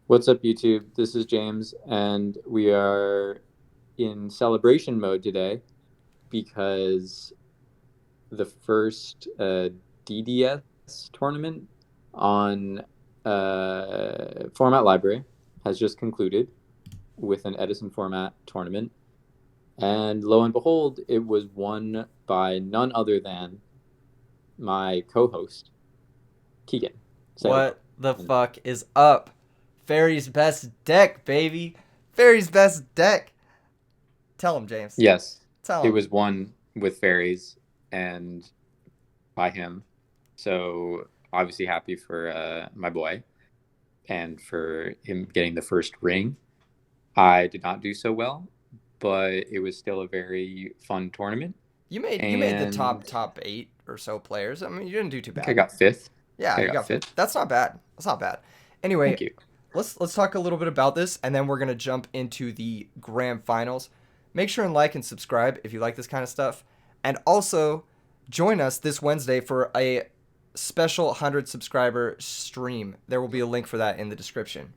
What's up, YouTube? This is James, and we are in celebration mode today because the first DDS tournament on Format Library has just concluded with an Edison format tournament. And lo and behold, it was won by none other than my co host, Keegan. So, What the fuck is up? Fairy's best deck, baby. Fairy's best deck. Tell him, James. yes, Tell it him. was won with fairies and by him. So obviously happy for my boy and for him getting the first ring. I did not do so well, but it was still a very fun tournament. You made the And top 8 or so players. I mean, you didn't do I too think I bad. got fifth. Yeah, I you got got fifth. fifth. That's not bad. That's not bad. Anyway, Thank you. let's talk a little bit about this and then we're going to jump into the grand finals. Make sure and like and subscribe if you like this kind of stuff. And also join us this Wednesday for a special 100 subscriber stream. There will be a link for that in the description.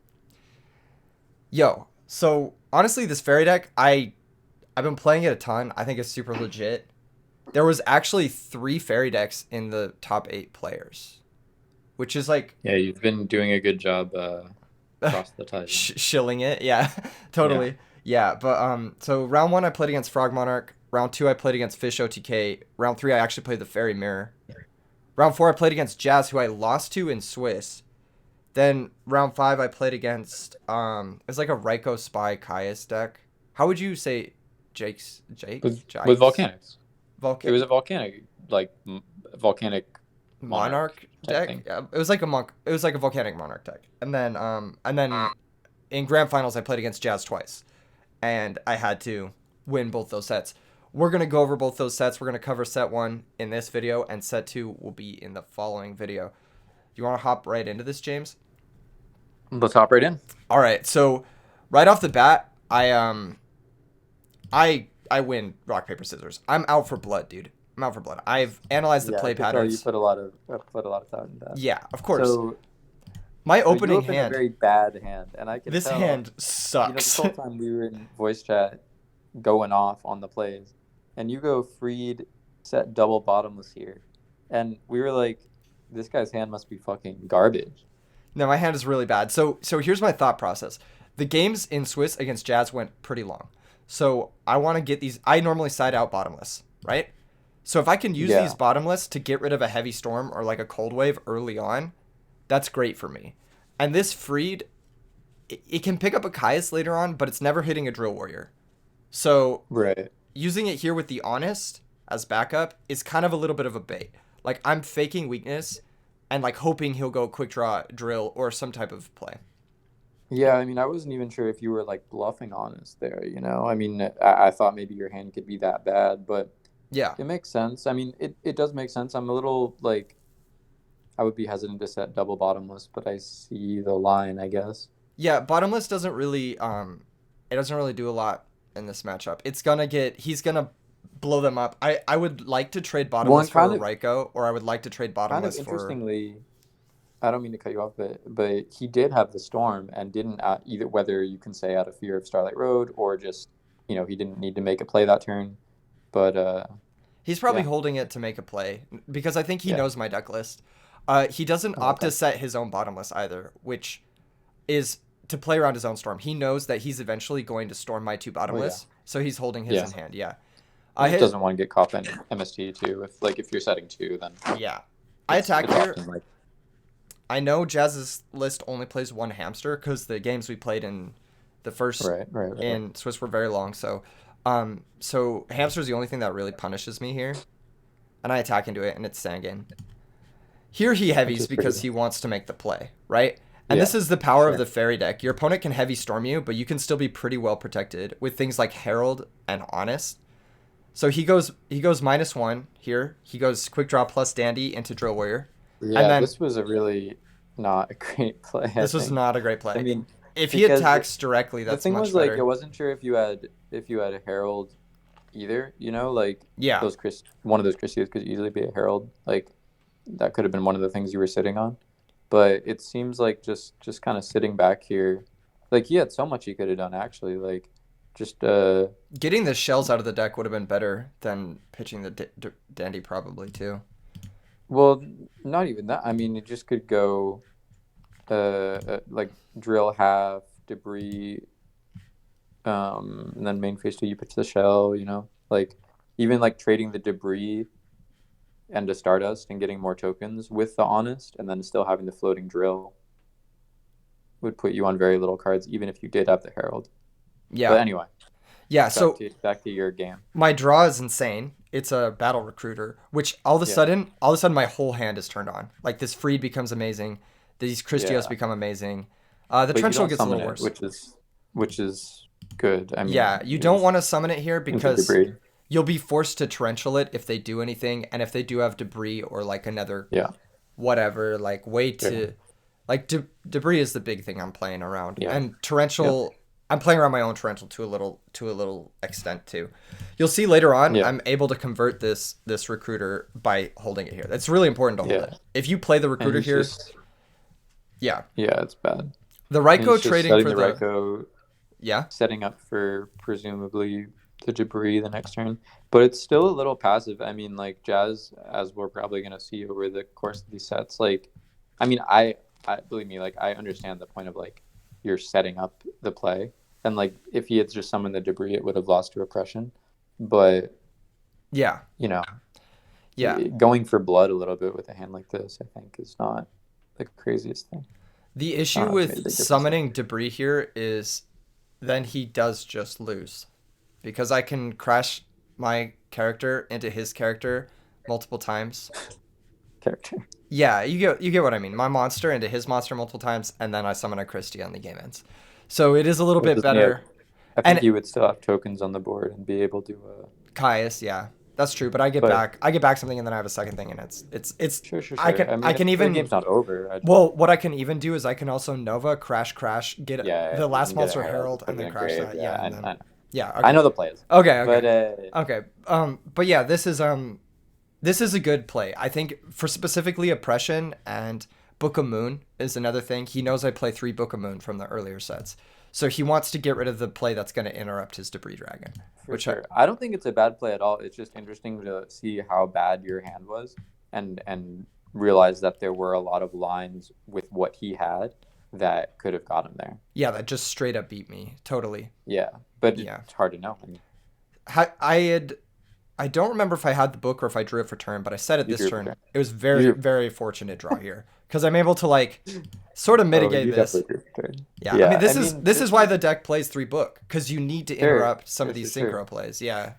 Yo, so honestly, this fairy deck, I've been playing it a ton. I think it's super legit. There was actually 3 fairy decks in the top 8 players, which is like Yeah, you've been doing a good job across the tide. shilling it. Yeah, Yeah. totally. Yeah, but so round 1 I played against Frog Monarch. Round 2 I played against Fish OTK. Round 3 I actually played the Fairy Mirror. Round 4 I played against Jazz, who I lost to in Swiss. Then round 5 I played against it's like a Raiko Spy Caius deck. How would you say With Jakes? volcanics. It Volca was a volcanic volcanic monarch Monarch type deck? thing. Yeah, it was like a monk. It was like a volcanic monarch deck. And then in grand finals I played against Jazz twice, and I had to win both those sets. We're gonna go over both those sets. We're gonna cover set 1 in this video, and set 2 will be in the following video. You want to hop right into this, James? Let's hop right in. All right. So right off the bat, I win rock paper scissors. I'm out for blood, dude. I'm out for blood. I've analyzed the Yeah, I play could tell you patterns. put a lot of thought into that. Yeah, of course. So My So you opening open a hand. very bad hand, and I can This tell. hand This sucks. whole time we were in voice chat, going off on the plays, and you go freed, set double bottomless here, and we were like, this guy's hand must be fucking garbage. No, my hand is really bad. So here's my thought process. The games in Swiss against Jazz went pretty long. So I want to get these. I normally side out bottomless, right? So if I can use these Yeah, bottomless to get rid of a heavy storm or like a cold wave early on, that's great for me. And this freed, it can pick up a Caius later on, but it's never hitting a drill warrior. So right. using it here with the honest as backup is kind of a little bit of a bait. Like I'm faking weakness and like hoping he'll go quick draw drill or some type of play. Yeah, I mean, I wasn't even sure if you were like bluffing honest there, you know? I mean, I thought maybe your hand could be that bad, but Yeah. it makes sense. I mean, it does make sense. I'm a little like, I would be hesitant to set double bottomless, but I see the line, I guess. Yeah, bottomless doesn't really it doesn't really do a lot in this matchup. He's gonna blow them up. I would like to trade Well, bottomless and for a Raiko, or I would like to trade kind of bottomless for interestingly, I don't mean to cut you off, but he did have the storm and didn't either, whether you can say out of fear of Starlight Road or just he didn't need to make a play that turn. But he's probably yeah, holding it to make a play because I think he yeah. knows my deck list. He doesn't Oh, opt okay. to set his own bottomless either, which is to play around his own storm. He knows that he's eventually going to storm my 2 Well, yeah, bottomless, so he's holding his yeah. in hand. Yeah. He I just hit doesn't want to get caught in MST too. If you're setting two, then yeah. I it's attack it's here. often like I know Jazz's list only plays 1 hamster because the games we played in the first right. in Swiss were very long. So hamster's the only thing that really punishes me here, and I attack into it, and it's Sangan. Here he Which heavies is pretty because good. he wants to make the play, right? And Yeah, this is the power of sure. the fairy deck. Your opponent can heavy storm you, but you can still be pretty well protected with things like Herald and Honest. So he goes -1 here. He goes quick draw plus Dandy into Drill Warrior, and Yeah, then this was a really not a great play, I this was think. not a great I play. mean, If he because attacks directly, the that's thing much was like I better. wasn't sure if you had a Herald either, like Yeah. those one of those Christies could easily be a Herald. Like that could have been one of the things you were sitting on. but it seems like just kind of sitting back here, like he had so much he could have done actually. Like just Getting the shells out of the deck would have been better than pitching the dandy probably too. well, not even that. I mean, it just could go like drill half debris, and then main phase two you pitch the shell. Like even like trading the debris and a Stardust and getting more tokens with the Honest, and then still having the floating drill would put you on very little cards, even if you did have the Herald. But Yeah. anyway, Yeah, back so to back to your game. my draw is insane. It's a battle recruiter, which Yeah, all of a sudden my whole hand is turned on. Like this Freed becomes amazing. These Christios yeah. become amazing. The But you Trenchel don't gets a summon little it, worse. which is good. I mean, Yeah, you don't is want to summon it here into because debris. you'll be forced to torrential it if they do anything, and if they do have debris or like another Yeah, whatever, like way sure. to like debris is the big thing I'm playing around, Yeah, and yep, torrential. I'm playing around my own torrential to a little extent too. You'll see later on, yeah, I'm able to convert this recruiter by holding it here. That's really important to hold yeah. it. If you play the And recruiter he's here, just yeah, yeah, it's bad. the And he's Ryko just trading setting for the the Reiko, yeah. setting up for presumably the debris the next turn. But it's still a little passive. I mean, like Jazz, as we're probably gonna see over the course of these sets, like, I mean, I believe me, like I understand the point of like you're setting up the play, and like if he had just summoned the debris, it would have lost to oppression. But Yeah, you know, yeah. going for blood a little bit with a hand like this, I think, is not the craziest thing. The I issue don't know if it made a with big difference though. summoning debris here is then he does just lose because I can crash my character into his character multiple times. Character. Yeah, you get what I mean. My monster into his monster multiple times, and then I summon a Christie on the game ends. So it is a little But bit doesn't he have, better. I think And he would still have tokens on the board and be able to. Caius, yeah, that's true. But I get But back I get back something, and then I have a second thing, and it's sure, sure, I sure. can I I mean, can the even game's not over. I just well what I can even do is I can also Nova crash get yeah, the you last can get a monster Herald to Herald put and it then in crash grave. that. Yeah, Yeah, and then I know. yeah, I okay. know the plays. Okay, But okay. Okay. But yeah, this is a good play. I think for specifically oppression and Book of Moon is another thing. He knows I play 3 Book of Moon from the earlier sets. So he wants to get rid of the play that's going to interrupt his Debris Dragon, for which sure, I don't think it's a bad play at all. It's just interesting to see how bad your hand was, and realize that there were a lot of lines with what he had that could have got him there. yeah, that just straight up beat me. Totally. Yeah, but Yeah. it's hard to know. I mean, I don't remember if I had the book or if I drew it for turn, but I said it you this drew for turn. turn. It was You very, drew. very fortunate draw here because I'm able to like sort of Oh, mitigate you this. definitely drew for turn. Yeah, I mean Yeah, I this is mean, this is this why is the deck plays 3 book because you need to sure, interrupt some sure, of sure, these sure. synchro plays. Yeah,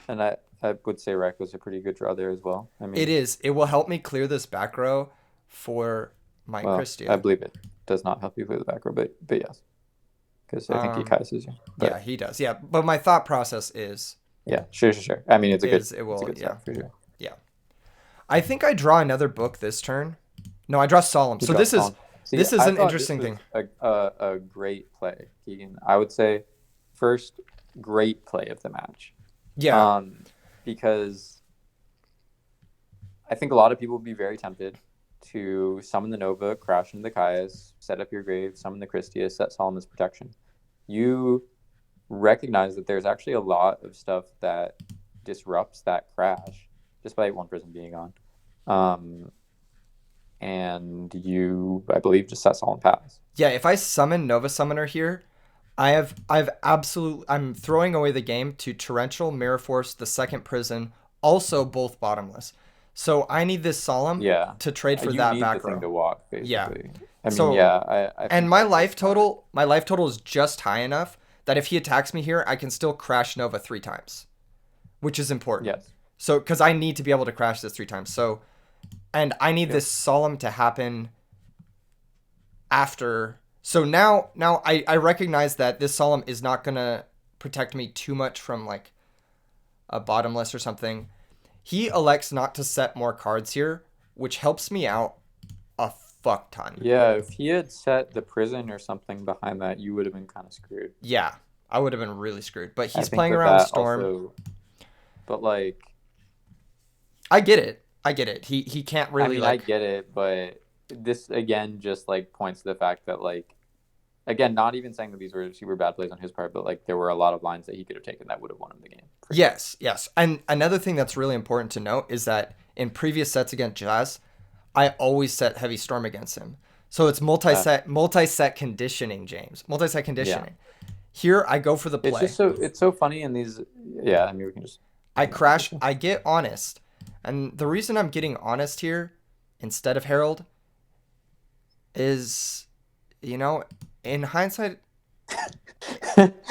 And I would say Rec was a pretty good draw there as well. I it mean, is. It will help me clear this back row for my well, I Christia. believe it does not help you clear the back row, but yes, because I think he Um, kaises you. yeah, But he does. Yeah, but my thought process yeah, sure, sure, sure. I mean, is it it's a will. good Yeah, setup for sure. yeah. I think I draw another book this turn. No, I draw Solemn. You So draw this is Solemn. See, this is I an thought this interesting was thing. a great play, Keegan. I would say first great play of the match, Yeah, um, because I think a lot of people would be very tempted to summon the Nova, crash into the Caius, set up your grave, summon the Christia, set Solemn as protection. You recognize that there's actually a lot of stuff that disrupts that crash despite one person being on. Um, and you, I believe, just set Solemn Pass. yeah. If I summon Nova Summoner here, I'm throwing away the game to Torrential, Mirror Force, the second prison, also both bottomless. So I need this Solemn Yeah. to trade for You that need the back thing row. to walk, Yeah. basically. I mean, So yeah, I and think that's smart. my life total is just high enough that if he attacks me here, I can still crash Nova 3 times, which is important. Yes. So because I need to be able to crash this 3 times. So and I need Yep. this Solemn to happen after. So now I recognize that this Solemn is not gonna protect me too much from like a bottomless or something. He elects not to set more cards here, which helps me out a fuck ton. Yeah, if he had set the prison or something behind that, you would have been kind of screwed. Yeah, I would have been really screwed. But I he's think playing that around that Storm. also, but like, I get it. I get it. He can't I really mean, I like get it, but this again just like points to the fact that like again, not even saying that these were super bad plays on his part, but like there were a lot of lines that he could have taken that would have won him the game for sure. Yes, yes. And another thing that's really important to note is that in previous sets against Jazz, I always set Heavy Storm against him. So it's multi-set conditioning, James. Multi-set Yeah, conditioning. Here I go for the it's just play. so funny in these. Yeah, I mean we can just I move on to this crash, one. I get Honest. And the reason I'm getting Honest here instead of Herald is, you know, in hindsight,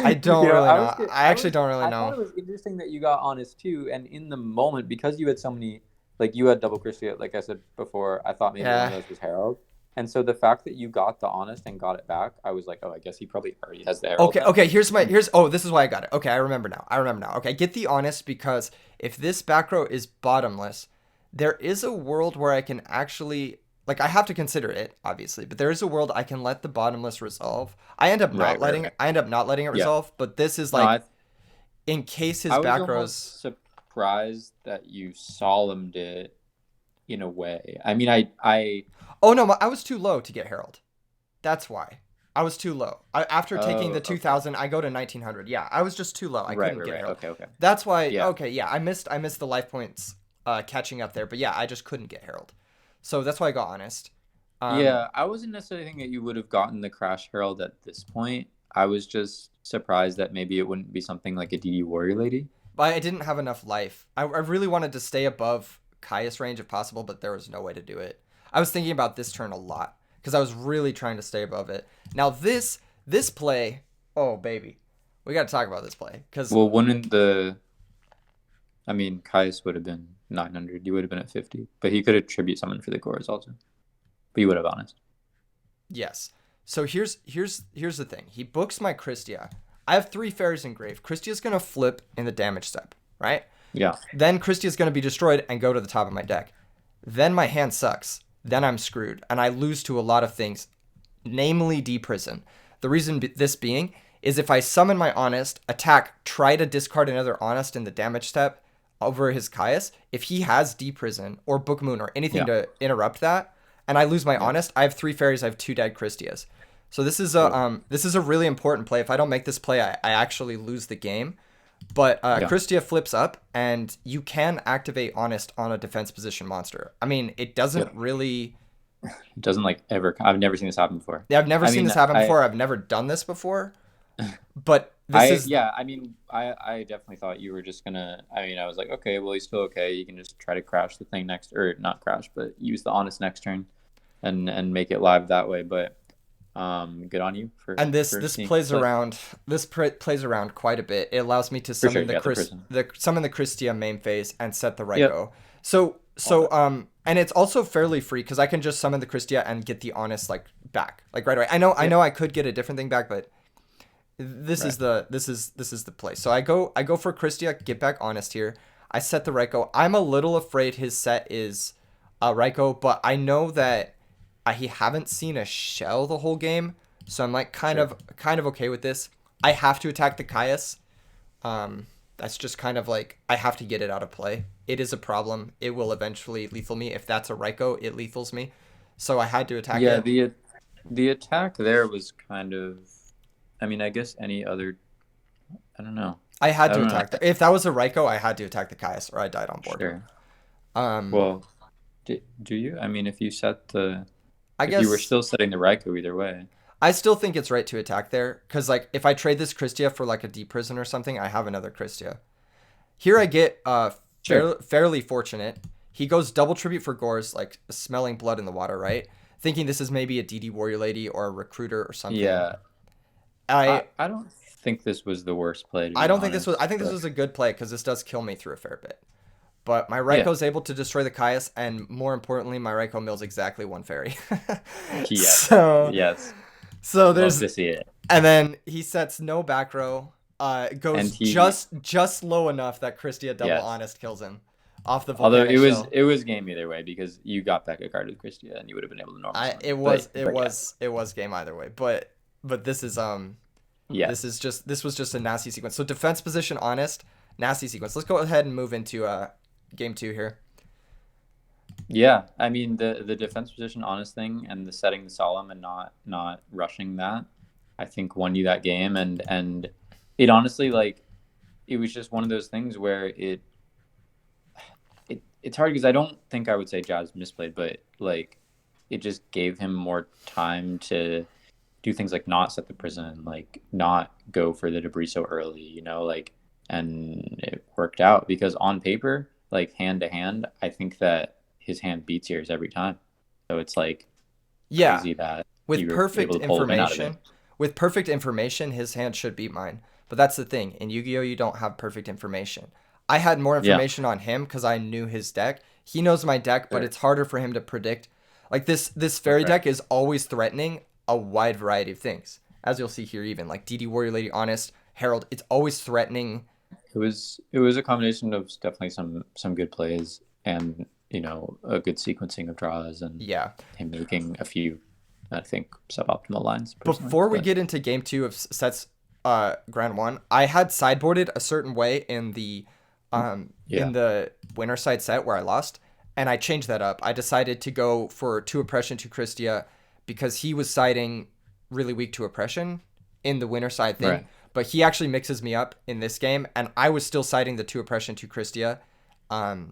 I don't really I was know. good. I actually don't really I thought know. it was interesting that you got honest too, and in the moment because you had so many, like you had double Christie, like I said before, I thought maybe one of Yeah. those was Harold, and so the fact that you got the honest and got it back, I was like, oh, I guess he probably already has the Harold Okay, then. okay, here's oh, this is why I got it. Okay, I remember now. I remember now. Okay, get the Honest because if this back row is bottomless, there is a world where I can actually like I have to consider it, obviously, but there is a world I can let the bottomless resolve. Right, right, right. I end up not letting it Yeah. resolve, but this is No, like in case his I was back rows. almost surprised that you solemned it in a way. I mean, I Oh no, I was too low to get Herald. That's why. I was too low. After taking the oh, okay. 2000, I go to 1900. Yeah, I was just too low. I Right, couldn't right, get right. Herald. Okay, okay. That's why. Yeah. Okay, yeah, I missed the life points catching up there. But yeah, I just couldn't get Herald. So that's why I got Honest. Um, Yeah, I wasn't necessarily thinking that you would have gotten the Crash Herald at this point. I was just surprised that maybe it wouldn't be something like a DD Warrior Lady. but I didn't have enough life. I really wanted to stay above Caius range if possible, but there was no way to do it. I was thinking about this turn a lot because I was really trying to stay above it. Now this play, oh baby, we got to talk about this play because Well, wouldn't the, I mean, Caius would have been 900. You would have been at 50, but he could have tribute summoned for the cores also. But you would have honest. yes. So here's the thing. He books my Christia. I have 3 fairies engraved. Christia's gonna flip in the damage step, right? Yeah. Then Christia's gonna be destroyed and go to the top of my deck. Then my hand sucks. Then I'm screwed and I lose to a lot of things, namely deprison. The reason this being is if I summon my honest, attack, try to discard another honest in the damage step over his Caius, if he has deprison or book moon or anything Yeah. to interrupt that, and I lose my Yeah. honest, I have 3 fairies, I have 2 dead Christias. So Yep. this is a really important play. If I don't make this play, I actually lose the game. But Yeah. Christia flips up, and you can activate Honest on a defense position monster. I mean, it doesn't Yep. really. It doesn't like ever. I've never seen this happen before. I've never I seen mean, this happen before. I've never done this before. But this I is yeah, I mean, I definitely thought you were just gonna. I mean, I was like, okay, well, he's still okay. You can just try to crash the thing next, or not crash, but use the honest next turn, and make it live that way. But good on you and for this seeing plays play. around. Plays around quite a bit. It allows me to For sure, summon yeah, the prison. the summon the Christia main phase and set the Yep, Raiko. all that. And it's also fairly free because I can just summon the Christia and get the Honest like back like right away. I Yep, know I could get a different thing back, but right. this is the play. So I go for Christia, get back Honest here. I set the Raiko. I'm a little afraid his set is Raiko, but I know that he haven't seen a shell the whole game, so I'm like Sure. kind of okay with this. I have to attack the Caius. That's just kind of like I have to get it out of play. It is a problem. It will eventually lethal me. If that's a Raiko, it lethals me. So I had to attack Yeah, it. the attack there was kind of. I mean, I guess any other. I don't know. I had I to don't know. attack the. If that was a Raiko, I had to attack the Caius, or I died on board. Sure. Um, Well, do you? I mean, if you set the, I if you were guess still setting the Raikou either way. I still think it's right to attack there because like if I trade this Christia for like a deep prison or something, I have another Christia. Here I get Sure. fairly fortunate. He goes double tribute for Gores, like smelling blood in the water, right? Thinking this is maybe a DD warrior lady or a recruiter or something. Yeah. I I don't think this was the worst play to I be don't think this was. honest, I think this but was a good play because this does kill me through a fair bit. But my yeah. Raikou is able to destroy the Caius, and more importantly, my Raikou mills exactly 1 fairy. Yes. so Yes. so Love there's to see it. and then he sets no back row. And Goes he just low enough that Christia double yes. honest kills him off the Although volcanic shell. it was game either way because you got back a card with Christia and you would have been able to normal I summon. But yeah. it was game either way. But Yes. this was just a nasty sequence. So defense position honest, nasty sequence. Let's go ahead and move into game 2 here. Yeah, I mean the defense position honest thing and the setting the solemn and not rushing that, I think won you that game. And it honestly, like, it was just one of those things where it's hard because I don't think I would say Jazz misplayed, but like it just gave him more time to do things like not set the prison, like not go for the debris so early, like, and it worked out because on paper, like hand to hand, I think that his hand beats yours every time. So it's like Yeah, crazy that with you were perfect able to pull a win out of it. information, his hand should beat mine. But that's the thing. In Yu-Gi-Oh, you don't have perfect information. I had more Yeah, information on him because I knew his deck. He knows my deck, but sure. it's harder for him to predict. Like this fairy Okay. deck is always threatening a wide variety of things. As you'll see here, even like DD Warrior Lady Honest, Herald, it's always threatening. It was a combination of definitely some good plays and a good sequencing of draws and Yeah. him making a few, I think, suboptimal lines personally. Before we But get into game two of sets Grand One, I had sideboarded a certain way in yeah, the winner side set where I lost, and I changed that up. I decided to go for two oppression to Christia because he was siding really weak to oppression in the winner side thing, right, but he actually mixes me up in this game, and I was still siding the two oppression to Christia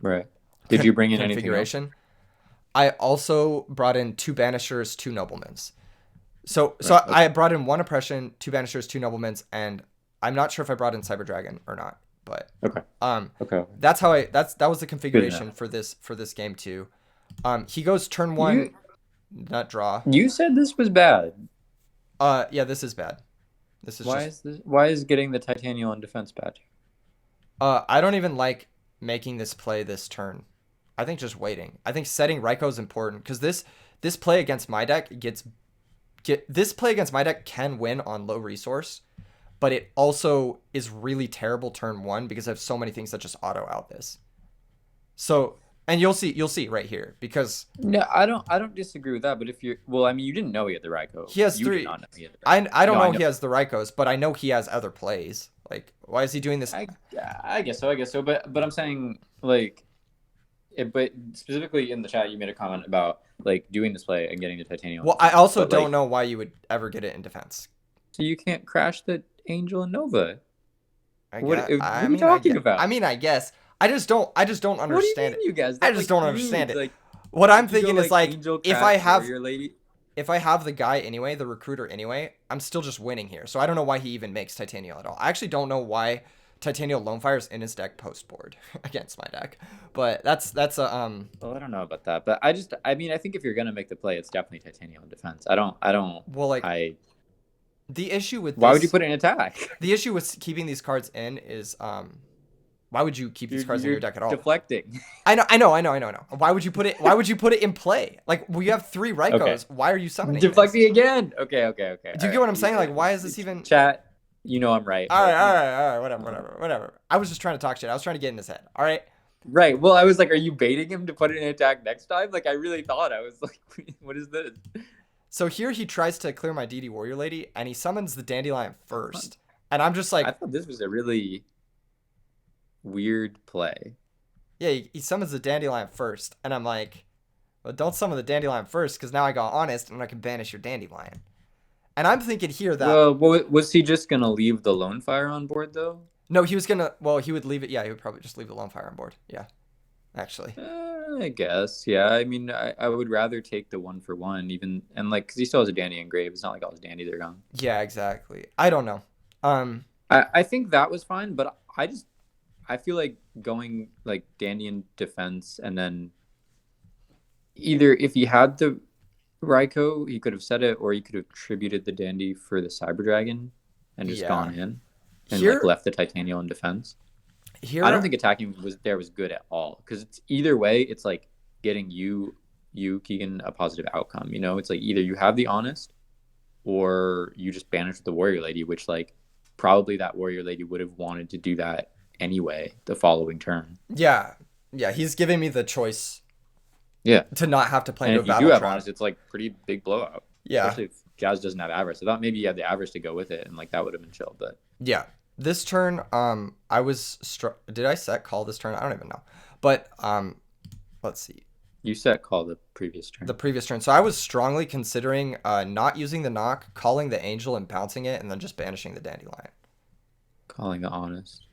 right. Did you bring in anything else? configuration. I also brought in two banishers, two noblemans. So Right. I Okay. brought in one oppression, two banishers, two noblemans, and I'm not sure if I brought in Cyber Dragon or not, but Okay. um, Okay. Okay. that was the Good enough. configuration for this game too. He goes turn You one, nut draw. you said this was bad. Yeah, this is bad. This is Why just is this? Why is getting the titanium on defense bad? I don't even like making this play this turn. I think just waiting. I think setting Raikou is important because this play against my deck this play against my deck can win on low resource, but it also is really terrible turn one because I have so many things that just auto out this. So, and you'll see right here because No, I don't disagree with that. But if you're, well, I mean, you didn't know he had the Raiko. he has You did three. not know he had the Raiko. I don't No, I know know. he has the Raikos, but I know he has other plays. Like, why is he doing this? I I guess so. I guess so. But I'm saying like, but specifically in the chat, you made a comment about like doing this play and getting the titanium on Well, I defense. also But don't like, know why you would ever get it in defense. so you can't crash the Angel and Nova. I What guess. what are you talking I about? mean, I guess. I just don't What do you understand mean, it. you guys? I That's just like don't understand huge. it. Like, What I'm if you go thinking is like like Angel if Crash I have Warrior Lady, if I have the guy anyway, the recruiter anyway, I'm still just winning here. So I don't know why he even makes Titanial at all. I actually don't know why Titanial Lone Fire's in his deck post board against my deck. But that's a well, I don't know about that, but I mean, I think if you're gonna make the play, it's definitely titanium defense. I don't, well like I. the issue with Why would you this put it in attack? the issue with keeping these cards in is why would you keep these cards in You're your deck at all? deflecting. I know. Why would you put it? Why would you put it in play? Like we have three Okay, Raikos. Why are you summoning this? deflecting again. Okay, okay, okay. Do All you get right. what I'm saying? Like why is this even? Chat? I'm right, All right, but all right, all right. Whatever. I was just trying to talk shit. I was trying to get in his head. All right. right. Well, I was like, are you baiting him to put it in attack next time? Like, I really thought I was like, what is this? So here he tries to clear my DD Warrior Lady, and he summons the Dandelion first, and I'm just I like, thought this was a really weird play. yeah, he summons the Dandelion first, and I'm like, well, don't summon the Dandelion first, because now I got Honest, and I can banish your Dandelion. And I'm thinking here that Well, was he just gonna leave the lone fire on board though? no, he was gonna, well, he would leave it. Yeah, he would probably just leave the Lone Fire on board. Yeah, actually. I guess, yeah. I mean, I would rather take the one for one, even and like because he still has a dandy engraved. It's not like all his dandies are gone. Yeah, exactly. I don't know. I think that was fine, but I feel like going like dandy in defense and then either if he had the Raikou, he could have said it, or he could have tributed the dandy for the Cyber Dragon and just Yeah. gone in and like Here, left the Titanium in defense. I don't here, think attacking was good at all because it's either way. It's like getting Keegan a positive outcome. It's like either you have the honest or you just banish the warrior lady, which like probably that warrior lady would have wanted to do that anyway the following turn. yeah, yeah. He's giving me the choice Yeah, to not have to play and into a if you do battle have trap. honest, it's like pretty big blowout, Yeah, especially if Jazz doesn't have avarice. I thought maybe you had the avarice to go with it, and like that would have been chill. But yeah. This turn, I was did I set call this turn? I don't even know. But let's see. You set call the previous the turn. previous turn. So I was strongly considering not using the knock, calling the angel and bouncing it, and then just banishing the dandelion. Calling the honest.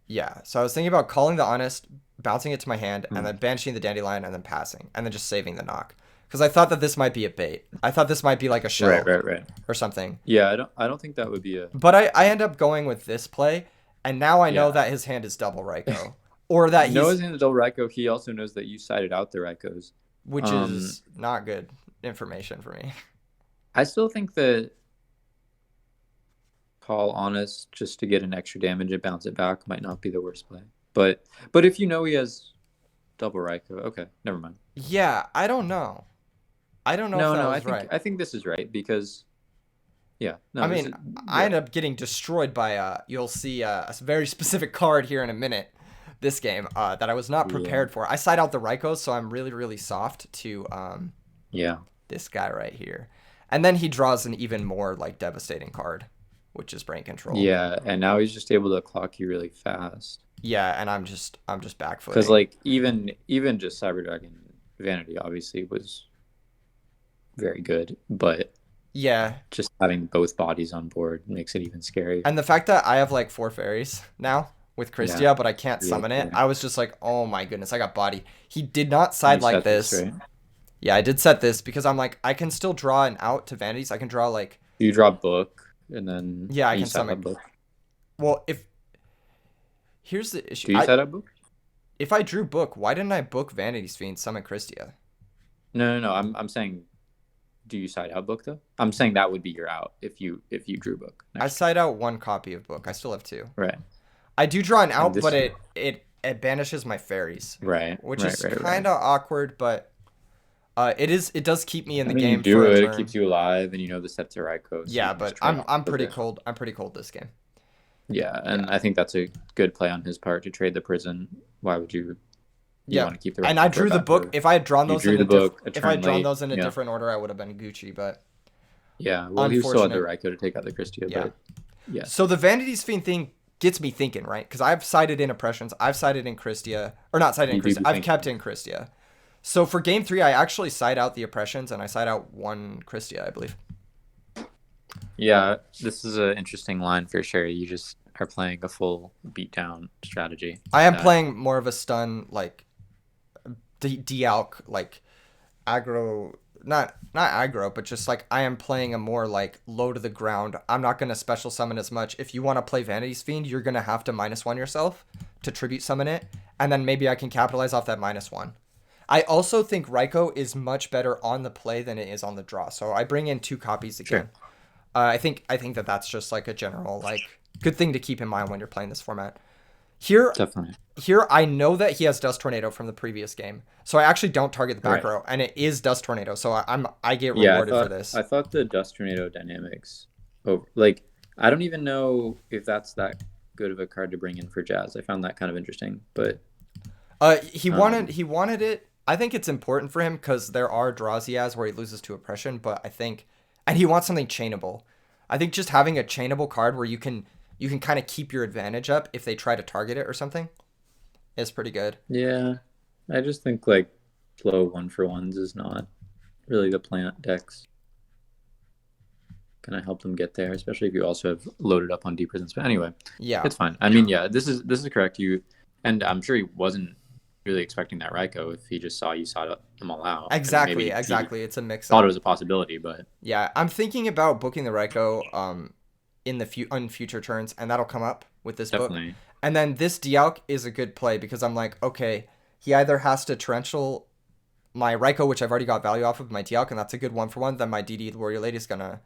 Yeah. So I was thinking about calling the honest, bouncing it to my hand, and Hmm. then banishing the dandelion, and then passing, and then just saving the knock. Because I thought that this might be a bait. I thought this might be like a Right, shell right, right. or something. Yeah, I don't think that would be a. But I end up going with this play, and now I know Yeah. that his hand is double Raikou, or that he's, Noah's in the double Raikou. He also knows that you sided out the Raikous. which Um, is not good information for me. I still think that call honest just to get an extra damage and bounce it back might not be the worst play. But if you know he has double Raikou, okay, never mind. Yeah, I don't know. I don't know if No, that no, I was think right. I think this is right because yeah, I no, this mean, is I yeah, end up getting destroyed by you'll see a very specific card here in a minute. This game that I was not yeah, prepared for. I side out the Raikou, so I'm really really soft to yeah, this guy right here, and then he draws an even more like devastating card, which is Brain Control. yeah. And now he's just able to clock you really fast Yeah, and I'm just because backfooting. like even just Cyber Dragon Vanity obviously was very good, but Yeah, just having both bodies on board makes it even scarier. and the fact that I have like 4 fairies now with Yeah, Christia, but I can't yeah, summon it, yeah. I was just like, oh my goodness, I got body. He did not You side like set this this. right. Yeah, I did set this because I'm like, I can still draw an out to vanities. I can draw like, You draw book and then yeah, I you can set summon. up book. Well, if here's the issue, Do you set up book? if I drew book, why didn't I book Vanity's Fiend summon Christia? No, no, no. I'm saying, do you side out book though? I'm saying that would be your out if you drew book I next turn. side out one copy of book. I still have two. Right. I do draw an And out, but this. it banishes my fairies, Right. which Right. is Right. Right. kind of awkward, but it does keep me in I the mean, you game for do a it. It keeps turn. you alive, and you know the steps are Raikou, so you Yeah, can just but trade off I'm of pretty it. cold. I'm pretty cold this game. Yeah, and Yeah. I think that's a good play on his part to trade the prison. Why would you want Yep. to keep the And I Raikou for a drew the book. backup? If I had drawn You those drew in a the book a if I had turn drawn late. those in a Yeah. different order, I would have been Gucci. But Yeah. Well, he still had the unfortunate. Raikou to take out the Christia, Yeah. but yeah. So the Vanity's Fiend thing gets me thinking, right? Because I've sided in Oppressions. I've sided in Christia, or not sided in You do Christia. be I've thinking. kept in Christia. So for game three, I actually side out the Oppressions and I side out one Christia, I believe. Yeah, this is an interesting line for sure. You just are playing a full beatdown strategy. I am That playing more of a stun like Dialk like aggro, not aggro, but just like I am playing a more like low to the ground. I'm not gonna special summon as much. If you want to play Vanity's Fiend, you're gonna have to -1 yourself to tribute summon it, and then maybe I can capitalize off that -1. I also think Raikou is much better on the play than it is on the draw, so I bring in two copies sure, again. I think that that's just like a general like good thing to keep in mind when you're playing this format. Here definitely. here I know that he has Dust Tornado from the previous game, so I actually don't target the back Right. row, and it is Dust Tornado, so I get Yeah, I rewarded for thought this. I thought the Dust Tornado dynamics over like I don't even know if that's that good of a card to bring in for Jazz. I found that kind of interesting, but He wanted um he wanted it. I think it's important for him because there are draws he has where he loses to oppression, but I think, and he wants something chainable. I think just having a chainable card where you can kind of keep your advantage up if they try to target it or something is pretty good. yeah, I just think like slow one for ones is not really the plant decks gonna help them get there, especially if you also have loaded up on deep prisons. But anyway, Yeah, it's fine. I mean, yeah, this is correct. You and I'm sure he wasn't really expecting that Raikou if he just saw you saw them all out. I mean, exactly, maybe he exactly. It's a mix thought it up. was a possibility, but Yeah, I'm thinking about booking the Raikou in on future turns, and that'll come up with this book. definitely. And then this Dialk is a good play because I'm like, okay, he either has to torrential my Raikou, which I've already got value off of my Dialk, and that's a good 1-for-1. Then my DD the Warrior Lady is gonna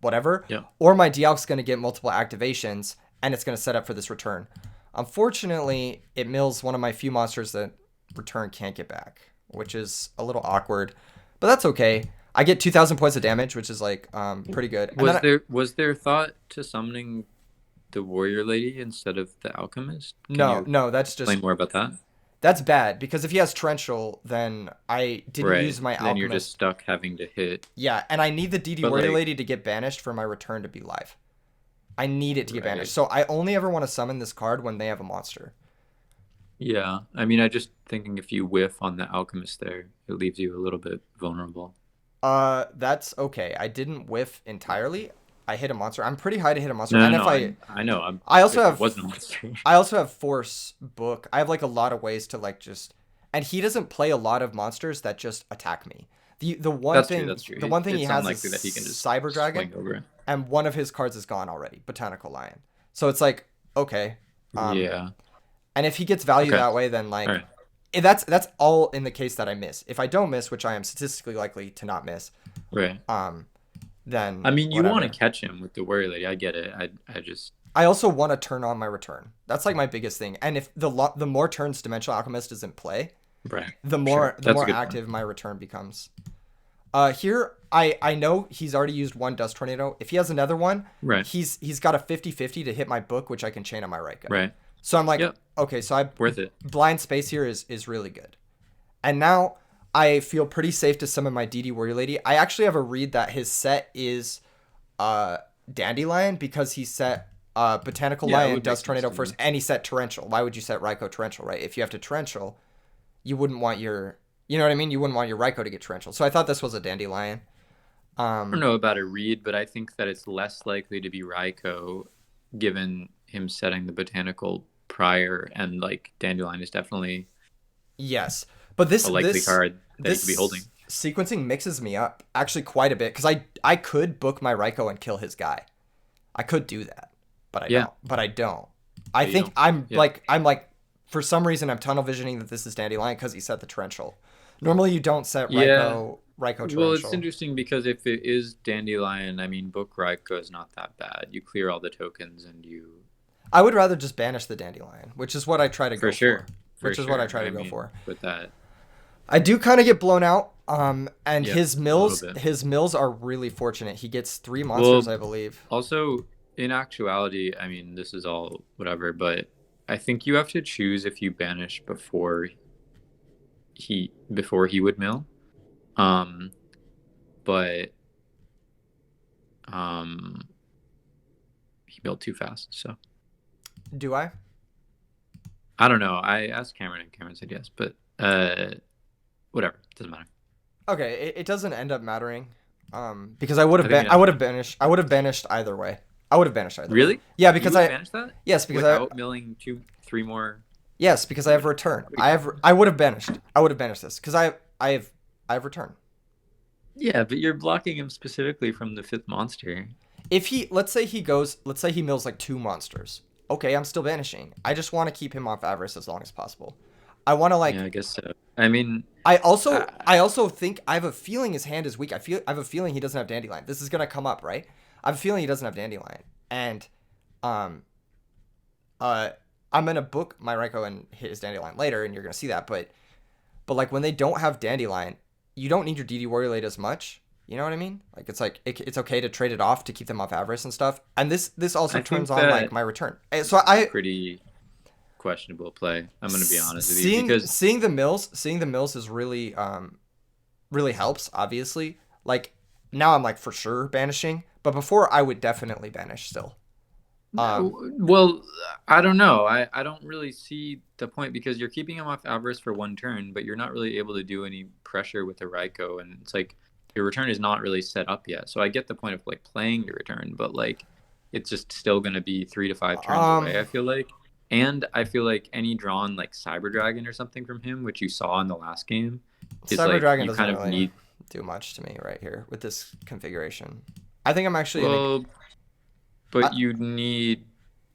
whatever, Yeah. or my Dialk's gonna get multiple activations, and it's gonna set up for this return. Unfortunately, it mills one of my few monsters that return can't get back, which is a little awkward, but that's okay. I get 2,000 points of damage, which is like pretty good. And then Was there thought to summoning the Warrior Lady instead of the Alchemist? Can no, you no, that's explain just more about that? that's bad because if he has torrential, then I didn't Right. use my Then you're just alchemist. stuck having to hit. Yeah, and I need the DD But Warrior like, Lady to get banished for my return to be live. I need it to get right. banished. So I only ever want to summon this card when they have a monster. Yeah, I mean, I just thinking if you whiff on the alchemist there, it leaves you a little bit vulnerable. That's okay. I didn't whiff entirely. I hit a monster. I'm pretty high to hit a monster. No, And no, if no. I I know. I'm I also if it have wasn't a monster. I also have force book. I have like a lot of ways to like just and he doesn't play a lot of monsters that just attack me. The one That's true. thing That's true. the one thing he It's has is unlikely that he can just Cyber Dragon, swing over it. and one of his cards is gone already, Botanical Lion. So it's like okay, um, Yeah. and if he gets value Okay. that way, then All like right. that's all in the case that I miss. If I don't miss, which I am statistically likely to not miss, Right. um, then I mean, you want to whatever. catch him with the warrior lady. I get it. I just I also want to turn on my return. That's like my biggest thing. And if the more turns Dimensional Alchemist is in play, right. the Sure. more the That's a more good point. active my return becomes. Here I know he's already used one Dust Tornado. If he has another one, Right. he's got a 50-50 to hit my book, which I can chain on my Raikou. Right. So I'm like, Yep. okay, so I Worth it. blind space here is really good. And now I feel pretty safe to summon my DD Warrior Lady. I actually have a read that his set is uh Dandelion because he set Botanical Yeah, it Lion, would make Dust sense Tornado to first, me. and he set Torrential. Why would you set Raikou Torrential, right? If you have to Torrential, you wouldn't want your you know what I mean? You wouldn't want your Raikou to get Torrential. So I thought this was a Dandelion. I don't Um know about a read, but I think that it's less likely to be Raiko, given him setting the botanical prior, and like Dandelion is definitely yes. But this a likely this card that he could be holding. this sequencing mixes me up actually quite a bit cuz I could book my Raikou and kill his guy. I could do that, but I Yeah. don't. But I don't. I Yeah, you think don't. Yeah. I'm like for some reason I'm tunnel visioning that this is Dandelion because he set the torrential. Normally you don't set Yeah. Raikou Well, it's torrential. interesting because if it is Dandelion, I mean, Book Raiko is not that bad. You clear all the tokens and you, I would rather just banish the Dandelion, which is what I try to for go for. sure, for Which is what I sure. try to I go mean, for. with that, I do kind of get blown out. And yeah, a little bit. his mills are really fortunate. He gets three monsters, Well, I believe. also, in actuality, I mean, this is all whatever, but I think you have to choose if you banish before he would mill. Um, but um, he milled too fast, so Do I? I don't know. I asked Cameron, and Cameron said yes, but whatever, doesn't matter. Okay, it doesn't end up mattering. Because I think it I ends would up have mattering. banished I would have banished either way. I would have banished either way. Really? Yeah, You because would I banish that yes because I without milling three more? yes because I have return. I would have banished. I would have banished this because I have return. Yeah, but you're blocking him specifically from the fifth monster. If he let's say he mills like two monsters. Okay, I'm still banishing. I just want to keep him off Avarice as long as possible. I want to Yeah, like I guess so. I mean, uh, I also think I have a feeling his hand is weak. I have a feeling he doesn't have Dandelion. This is gonna come up, right? I have a feeling he doesn't have Dandelion, and um uh I'm gonna book my Raikou and hit his Dandelion later, and you're gonna see that. But like when they don't have Dandelion, you don't need your DD Warrior Late as much. You know what I mean? Like it's it's okay to trade it off to keep them off Avarice and stuff. And this also I turns think on like that my return. So this is a I pretty questionable play. I'm gonna be honest with you because seeing the mills is really really helps, obviously. Like now I'm like for sure banishing, but before I would definitely banish still. Um well, I don't know. I don't really see the point because you're keeping him off Avarice for one turn, but you're not really able to do any pressure with the Raikou, and it's like your return is not really set up yet. So I get the point of like playing your return, but like it's just still gonna be 3 to 5 turns um away, I feel like. And I feel like any drawn like Cyber Dragon or something from him, which you saw in the last game, is Cyber like Dragon you doesn't kind of really need. do much to me right here with this configuration. I think I'm actually in a Well, but I, you need.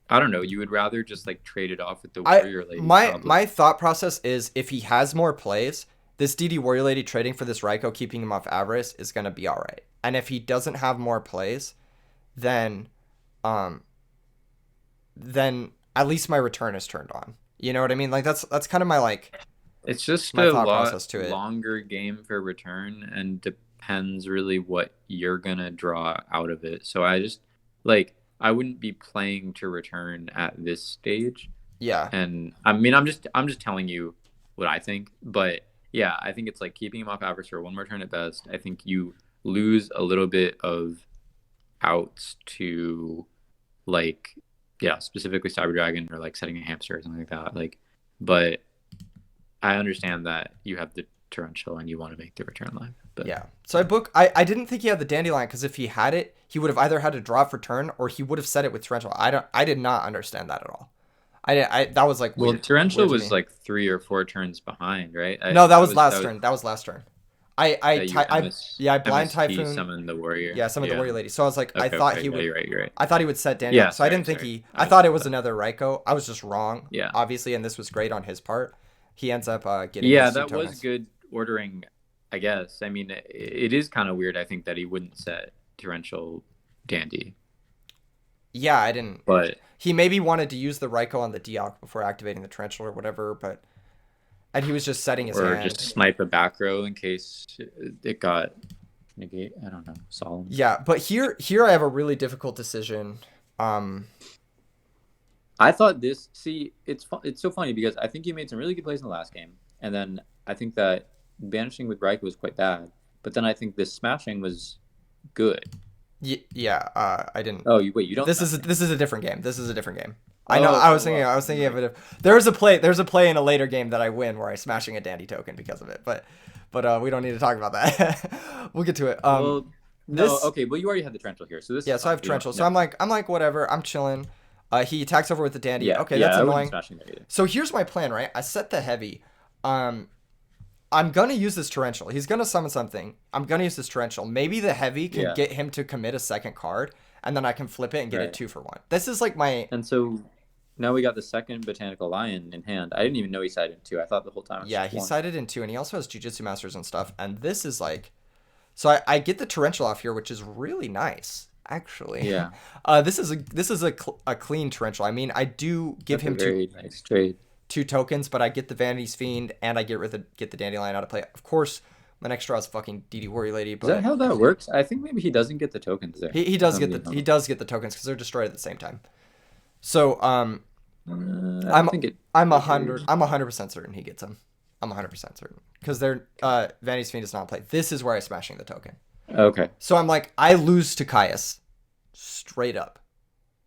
I don't know. You would rather just like trade it off with the Warrior Lady, my probably. thought process is if he has more plays, this DD Warrior Lady trading for this Raikou keeping him off Avarice is gonna be alright. And if he doesn't have more plays, then um then at least my return is turned on. You know what I mean? Like that's kind of my like It's just my a thought lot process to it. longer game for return and depends really what you're gonna draw out of it. So I just like I wouldn't be playing to return at this stage. Yeah. And I mean I'm just telling you what I think. But yeah, I think it's like keeping him off average for one more turn at best. I think you lose a little bit of outs to like yeah, specifically Cyber Dragon or like setting a hamster or something like that. Like but I understand that you have the torrential and you want to make the return live. But Yeah. So I didn't think he had the dandelion because if he had it, he would have either had to draw it for turn or he would have set it with torrential. I did not understand that at all. I that was like well, torrential weird to was me. like 3 or 4 turns behind, right? No, that was That last was turn. That was last turn. that you Yeah, I blind MST typhoon. summoned the warrior. Yeah, some of the Yeah. warrior lady. So I was like, I Okay, thought okay, he yeah, would. you're right, you're right. I thought he would set Yeah, dandelion. So I sorry, didn't think sorry. he. I I thought was it was another Raikou. I was just wrong, yeah. obviously, and this was great on his part. He ends up getting Yeah, his two that was tokens. good ordering, I guess. I mean, it is kind of weird, I think, that he wouldn't set torrential dandy. Yeah, I didn't. But He maybe wanted to use the Raikou on the Dialk before activating the torrential or whatever, but and he was just setting his or just hand. snipe a back row in case it got negate. I don't know, solemn. Yeah, but here I have a really difficult decision. Um, I thought this. See, it's so funny because I think you made some really good plays in the last game, and then I think that banishing with Raikou was quite bad. But then I think this smashing was good. yeah, I didn't. Oh, you don't This is smashing. this is a different game. This is a different game. I know. Oh, I was oh, thinking. well, I was thinking like, of it. There's a play. There's a play in a later game that I win where I smashing a dandy token because of it. But we don't need to talk about that. We'll get to it. well, no, This okay. Well, you already had the torrential here, so this Yeah. is So I fine. have We don't. torrential. So No. I'm like whatever. I'm chilling. He attacks over with the dandy. Yeah, Okay, yeah. that's I wasn't annoying. smashing that either. So here's my plan. Right. I set the heavy. Um, I'm gonna use this torrential. He's gonna summon something. I'm gonna use this torrential. Maybe the heavy can Yeah, get him to commit a second card, and then I can flip it and get it right. 2 for 1. This is like my And so now we got the second botanical lion in hand. I didn't even know he sided two. I thought the whole time it was yeah. just He one. sided in 2, and he also has jujitsu masters and stuff. And this is like, so I get the torrential off here, which is really nice actually. Yeah, A clean torrential. I mean, I do give that's a him two very nice trade. two tokens, but I get the Vanity's Fiend and I get the Dandelion out of play. Of course, my next draw is fucking DD Warrior Lady, Is that but how that works? I think maybe he doesn't get the tokens there. he I does don't get even the know. tokens because they're destroyed at the same time. So I I'm don't think it. I'm 100% certain he gets them. I'm 100% certain because they're Vanity's Fiend is not in play. This is where I'm smashing the token. Okay. So I'm like, I lose to Caius straight up.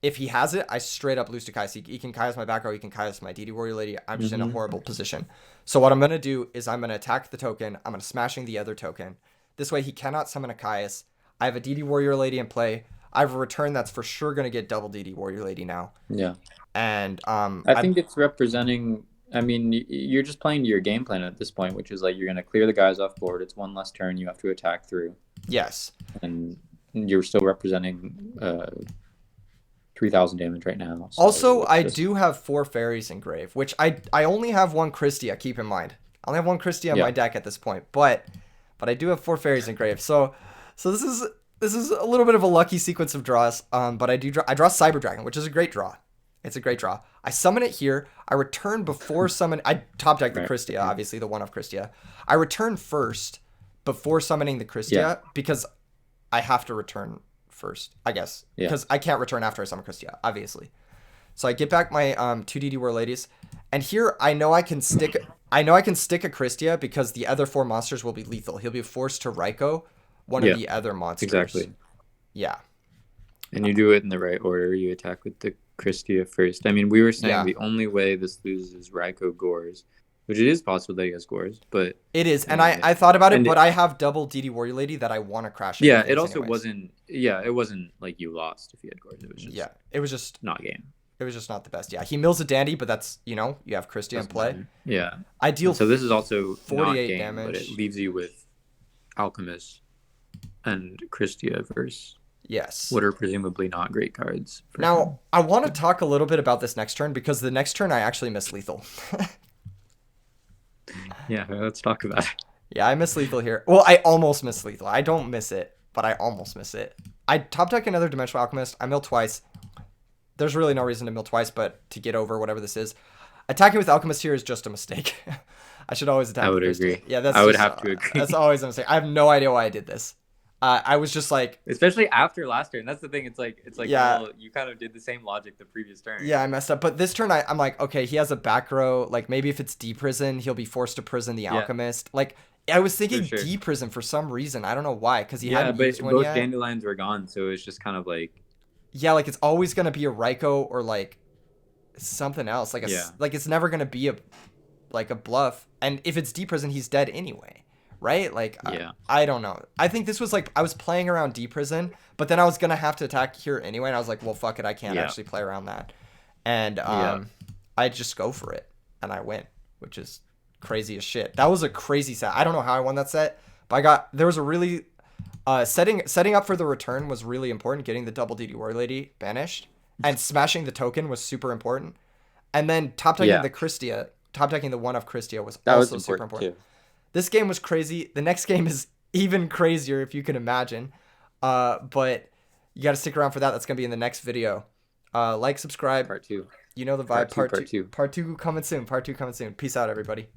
If he has it, I straight up lose to Caius. He can Caius my back row, he can Caius my DD Warrior Lady. I'm just in a horrible position. So what I'm going to do is I'm going to attack the token. I'm going to smashing the other token. This way he cannot summon a Caius. I have a DD Warrior Lady in play. I have a return that's for sure going to get double DD Warrior Lady now. Yeah. And I think it's representing. I mean, you're just playing to your game plan at this point, which is like you're going to clear the guys off board. It's one less turn you have to attack through, yes. and you're still representing 3,000 damage right now. So Also, I just, do have 4 fairies in grave, which I only have 1 Christia, keep in mind. I only have 1 Christia in yeah. my deck at this point, but I do have 4 fairies in grave. So this is a little bit of a lucky sequence of draws. But I draw Cyber Dragon, which is a great draw. It's a great draw. I summon it here. I return before summon. I top deck the Right. Christia, obviously the one of Christia. I return first before summoning the Christia Yeah. because I have to return first, I guess, Yeah. because I can't return after I summon Christia, obviously. So I get back my 2 DD War Ladies, and here I know I can stick a Christia because the other 4 monsters will be lethal. He'll be forced to Raikou one Yeah. of the other monsters. Exactly. Yeah. And you do it in the right order. You attack with the Christia first. I mean, we were saying Yeah. the only way this loses is Raikou Gores, which it is possible that he has Gores, but It is, and I thought about it, and but I have double DD Warrior Lady that I want to crash. yeah, into it things also anyways. wasn't. Yeah, it wasn't like you lost if you had Gores. It was just it was just not game. not the best. Yeah, he mills a dandy, but that's you have Christia in Doesn't play. matter. Yeah. I deal And so this is also not 48 game, damage. but it leaves you with Alchemist and Christia versus Yes. what are presumably not great cards. for him. Now, I want to talk a little bit about this next turn because the next turn I actually miss lethal. Yeah, let's talk about it. Yeah, I miss lethal here. Well, I almost miss lethal. I don't miss it, but I almost miss it. I top deck another Dimensional Alchemist. I mill twice. There's really no reason to mill twice, but to get over whatever this is. Attacking with Alchemist here is just a mistake. I should always attack I would with Christia. agree. Yeah, I would have to agree. That's always a mistake. I have no idea why I did this. I was just like, Especially after last turn. That's the thing. It's like Yeah. well, you kind of did the same logic the previous turn. yeah, I messed up. But this turn, I'm like, okay, he has a back row. Like, maybe if it's D-Prison, he'll be forced to prison the Alchemist. Like, I was thinking For sure. D-Prison for some reason. I don't know why, because he Yeah, hadn't but used one both yet. dandelions were gone, so it's just kind of like Yeah, like, it's always going to be a Raikou or, like, something else. Yeah. Like it's never gonna be a bluff. And if it's deep prison, he's dead anyway, right? Yeah. I don't know. I think this was like I was playing around deep prison, but then I was gonna have to attack here anyway, and I was like, well, fuck it, I can't Yeah. actually play around that, and Yeah. I just go for it, and I win, which is crazy as shit. That was a crazy set. I don't know how I won that set, but there was a really setting up for the return was really important. Getting the double DD War Lady banished and smashing the token was super important. And then Yeah. top decking the one of Christia was That was also super important important. too. This game was crazy. The next game is even crazier if you can imagine. But you got to stick around for that. That's gonna be in the next video. Like, subscribe. Part two. You know the vibe. Part two. Part two. Part two coming soon. Part two coming soon. Peace out, everybody.